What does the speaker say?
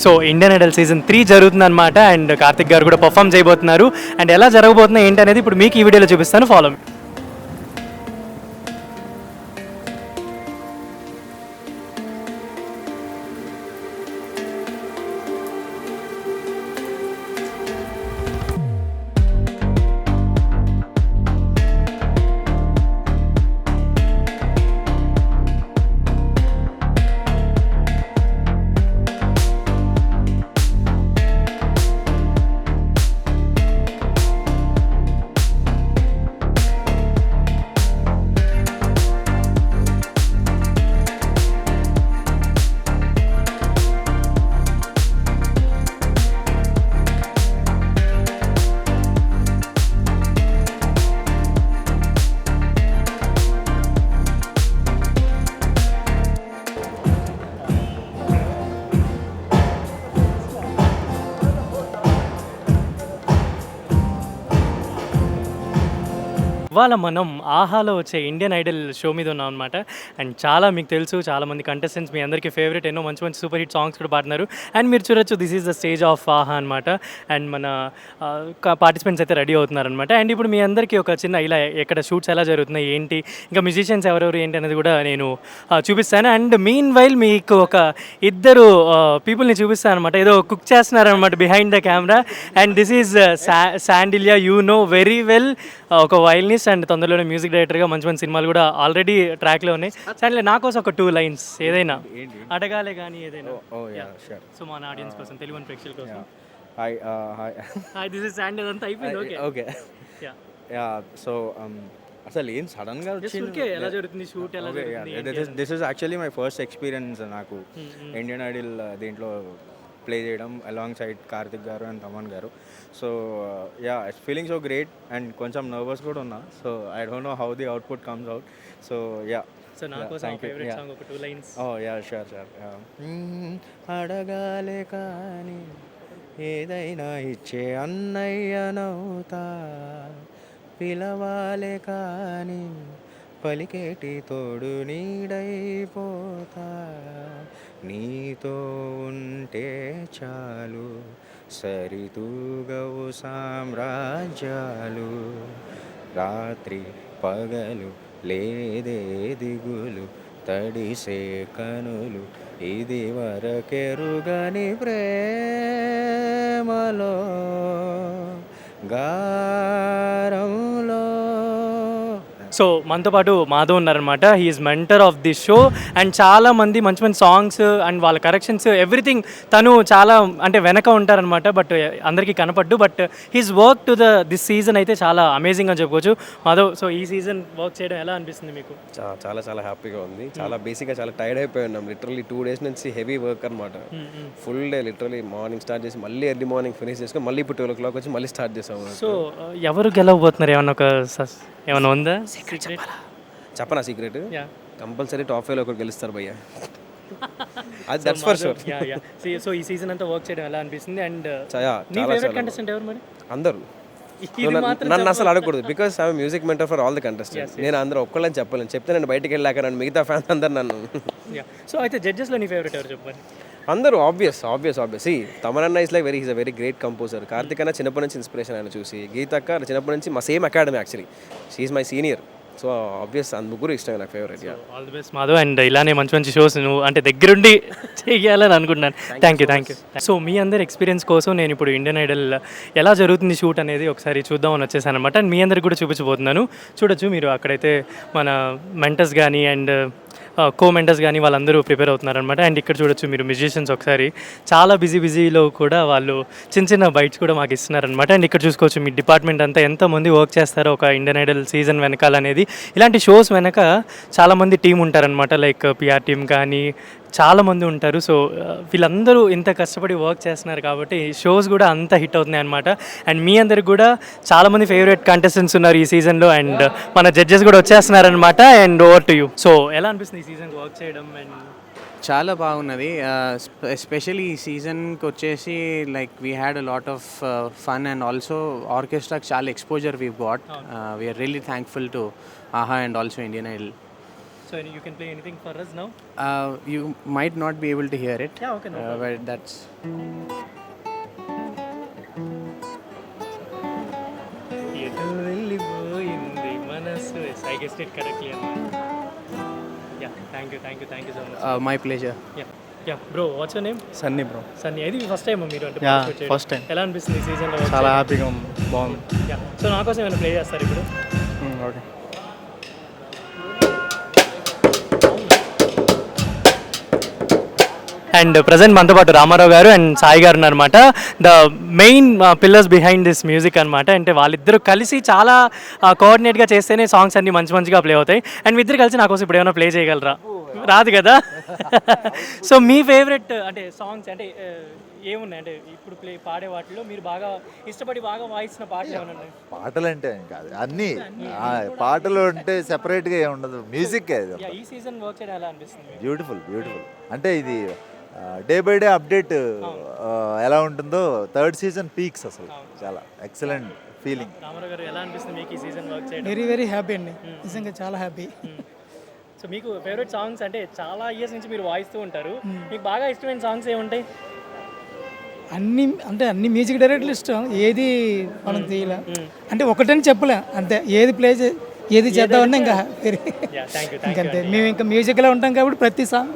So Indian Idol season 3 జరుగుతుందన్నమాట. And Karthik గారు కూడా పర్ఫామ్ చేయబోతున్నారు. అండ్ ఎలా జరగబోతున్నాయి ఏంటి అనేది ఇప్పుడు మీకు ఈ వీడియోలో చూపిస్తాను. Follow me. ఇవాళ మనం ఆహాలో వచ్చే ఇండియన్ ఐడల్ షో మీద ఉన్నాం అనమాట. అండ్ చాలా మీకు తెలుసు, చాలామంది కంటెస్టెంట్స్ మీ అందరికీ ఫేవరెట్, ఎన్నో మంచి మంచి సూపర్ హిట్ సాంగ్స్ కూడా పాడుతున్నారు. అండ్ మీరు చూడొచ్చు, this is the stage of ఆహా అనమాట. అండ్ మన పార్టిసిపెంట్స్ అయితే రెడీ అవుతున్నారనమాట. అండ్ ఇప్పుడు మీ అందరికీ ఒక చిన్న ఇలా ఎక్కడ షూట్స్ ఎలా జరుగుతున్నాయి ఏంటి, ఇంకా మ్యూజిషియన్స్ ఎవరెవరు ఏంటి అనేది కూడా నేను చూపిస్తాను. అండ్ మీన్ వైల్ మీకు ఒక ఇద్దరు పీపుల్ని చూపిస్తాను అనమాట. ఏదో కుక్ చేస్తున్నారనమాట behind the camera. And this is Sandilya, you know very well, ఒక వైల్నిస్ట్ అండ్ తొందరలోనే మ్యూజిక్ డైరెక్టర్గా మంచి మంచి సినిమాలు కూడా ఆల్రెడీ ట్రాక్లో ఉన్నాయి. సరే నా కోసం ఒక 2 లైన్స్ ఏదైనా అడగాలే కానీ ఏదైనా. సో మన ఆడియన్స్ కోసం, తెలుగు ప్రేక్షకుల కోసం. Hi hi, this is Sandy. అదంతా అయిపోయింది. ఓకే. సో అసలు ఏం సడన్గా వచ్చింది, ఎలా జరుగుతుంది షూట్, ఎలా జరుగుతుంది? This is actually my first experience నాకు ఇండియన్ ఐడల్ దీంట్లో ప్లే చేయడం అలాంగ్ సైడ్ కార్తిక్ గారు అండ్ తమన్ గారు. So it's feeling so great and కొంచెం నర్వస్ కూడా ఉన్నా. So I don't know how the output comes out. So sure. అడగాలే కానీ ఏదైనా ఇచ్చే అన్నయ్యనవుతా, పిలవాలే కానీ పలికేటి తోడు నీడైపోతా, నీతో ఉంటే చాలు సరితూగవు సామ్రాజ్యాలు, రాత్రి పగలు లేదే దిగులు, తడిసే కనులు ఇది వరకెరుగని ప్రేమలో గారంలో. సో మనతో పాటు మాధవ్ ఉన్నారనమాట. He's mentor of this show. And చాలా మంది మంచి మంచి సాంగ్స్ అండ్ వాళ్ళ కరెక్షన్స్ ఎవ్రీథింగ్ తను చాలా అంటే వెనక ఉంటారనమాట. బట్ అందరికీ కనపడ్డు. But his work to this season అయితే చాలా అమేజింగ్ అని చెప్పుకోవచ్చు. మాధవ్, సో ఈ సీజన్ వర్క్ చేయడం ఎలా అనిపిస్తుంది మీకు? చాలా చాలా హ్యాపీగా ఉంది. చాలా బేసిక్గా చాలా టైర్డ్ అయిపోయి ఉన్నాం. లిటరల్లీ 2 days నుంచి హెవీ వర్క్ అనమాట. Full day literally morning start చేసి మళ్ళీ ఎర్లీ మార్నింగ్ ఫినిష్ చేసుకొని మళ్ళీ ఇప్పుడు 12 o'clock వచ్చి మళ్ళీ స్టార్ట్ చేసాము. సో ఎవరు గెలవబోతున్నారు, ఏమన్నా ఉందా? చెప్పనా సీక్రెట్? కంపల్సరీ టాప్ 5 ఒకరు గెలుస్తారు భయ్య. అది దట్స్ ఫర్ షూర్. సో ఈ సీజన్ అంతా వర్క్ చేయడం ఎలా అనిపిస్తుంది? అండ్ నీ చాలా ఫేవరెట్ కంటెస్టెంట్ ఎవరు మరి? అందరూ. నన్ను అసలు అడగకూడదు, because I music mentor for all the contestants. నేను అందరూ ఒక్కళ్ళని చెప్పలేను. చెప్తే నేను బయటికి వెళ్ళాక నన్ను మిగతా ఫ్యాన్స్ అందరు నన్ను. సో అయితే జడ్జెస్లో నీ ఫేవరెట్ ఎవరు చెప్పారు? అందరూ ఆబ్వియస్. తమరన్న is like is a very great composer. Karthik అన్న చిన్నప్పటి నుంచి ఇన్స్పిరేషన్ ఆయన చూసి, గీతక్క చిన్నప్పటి నుంచి మా same academy actually, she is my senior. So obvious ముగ్గురు ఇష్టం నాకు favourite. All the best Madhav. And ఇలానే మంచి మంచి షోస్ నువ్వు అంటే దగ్గరుండి చేయాలని అనుకుంటున్నాను. Thank you. సో మీ అందరి ఎక్స్పీరియన్స్ కోసం నేను ఇప్పుడు ఇండియన్ ఐడల్ ఎలా జరుగుతుంది షూట్ అనేది ఒకసారి చూద్దామని వచ్చేసాను అనమాట. అండ్ మీ అందరికి కూడా చూపించబోతున్నాను. చూడొచ్చు మీరు, అక్కడైతే మన మెంటర్స్ కానీ అండ్ కో మెంటర్స్ కానీ వాళ్ళందరూ ప్రిపేర్ అవుతున్నారనమాట. అండ్ ఇక్కడ చూడొచ్చు మీరు మ్యూజిషియన్స్ ఒకసారి చాలా బిజీలో కూడా వాళ్ళు చిన్న చిన్న బైట్స్ కూడా మాకు ఇస్తున్నారనమాట. అండ్ ఇక్కడ చూసుకోవచ్చు మీ డిపార్ట్మెంట్ అంతా ఎంతమంది వర్క్ చేస్తారో ఒక ఇండియన్ ఐడల్ సీజన్ వెనకాలనేది. ఇలాంటి షోస్ వెనక చాలామంది టీం ఉంటారనమాట, లైక్ పిఆర్ టీమ్ కానీ చాలామంది ఉంటారు. సో వీళ్ళందరూ ఇంత కష్టపడి వర్క్ చేస్తున్నారు కాబట్టి షోస్ కూడా అంత హిట్ అవుతున్నాయి అనమాట. అండ్ మీ అందరికి కూడా చాలామంది ఫేవరెట్ కంటెస్టెంట్స్ ఉన్నారు ఈ సీజన్లో. అండ్ మన జడ్జెస్ కూడా వచ్చేస్తున్నారనమాట. And over to you. So ఎలా అనిపిస్తుంది ఈ సీజన్ వర్క్ చేయడం? అండ్ చాలా బాగున్నది. ఎస్పెషల్లీ ఈ సీజన్కి వచ్చేసి like we had a lot of fun and also ఆర్కెస్ట్రాకి చాలా exposure we got. We are really thankful to Aha and also Indian Idol. So you can play anything for us now? You might not be able to hear it. Yeah, okay, no problem. But that's ఎటు వెళ్ళిపోయింది మనసు. I guessed it correctly అన్నమాట. Yeah, thank you so much. my pleasure. Yeah, bro, what's your name? Sunny bro. Sunny. ఇది first time మీరు అంటే Yeah, podcast వచ్చేది? first time. ఎలా అనిపిస్తుంది ఈ సీజన్లో? చాలా హ్యాపీగా ఉంది, బాగుంది. సో నా కోసం ఏమైనా ప్లే చేస్తారు ఇప్పుడు? ఓకే. అండ్ ప్రజెంట్ మనతో పాటు రామారావు గారు అండ్ సాయి గారు ఉన్నారన్నమాట. The main pillars behind this music అనమాట. అంటే వాళ్ళిద్దరూ కలిసి చాలా కోఆర్డినేట్గా చేస్తేనే సాంగ్స్ అన్ని మంచిగా ప్లే అవుతాయి. అండ్ మీ ఇద్దరు కలిసి నా కోసం ఇప్పుడు ఏమైనా ప్లే చేయగలరా? రాదు కదా. సో మీ ఫేవరెట్ అంటే సాంగ్స్ అంటే ఏమున్నాయి అంటే ఇప్పుడు పాడే వాటిలో మీరు బాగా ఇష్టపడి బాగా వాయిస్తున్న పాటలు ఏమైనా ఉన్నాయి? పాటలు అంటే ఏం కాదు, అన్నీ పాటలు అంటే సెపరేట్గా ఏమి ఉండదు, మ్యూజిక్ అది ఈ సీజన్ వర్క్ చేయడం ఎలా అనిపిస్తుంది? బ్యూటిఫుల్. అంటే ఇది డే బై డే అప్డేట్ ఎలా ఉంటుందో థర్డ్ సీజన్ పీక్స్ అసలు చాలా ఎక్సలెంట్ ఫీలింగ్. రామారావు గారు ఎలా అనిపిస్తుంది మీకు ఈ సీజన్ వర్క్ చేయడం? వెరీ హ్యాపీ అండి, నిజంగా చాలా హ్యాపీ. సో మీకు ఫేవరెట్ సాంగ్స్ అంటే చాలా ఇయర్స్ నుంచి మీరు వాయిస్తూ ఉంటారు, మీకు బాగా ఇష్టమైన సాంగ్స్ ఏముంటాయి? అన్ని మ్యూజిక్ డైరెక్టర్లు ఇష్టం, ఏది మనం తీయలే అంటే ఒకటని చెప్పలే, అంతే ఏది ఏది చేద్దామన్నా ఇంకా థ్యాంక్ యూ. ఇంకంతే. మేము ఇంకా మ్యూజిక్లో ఉంటాం కాబట్టి ప్రతి సాంగ్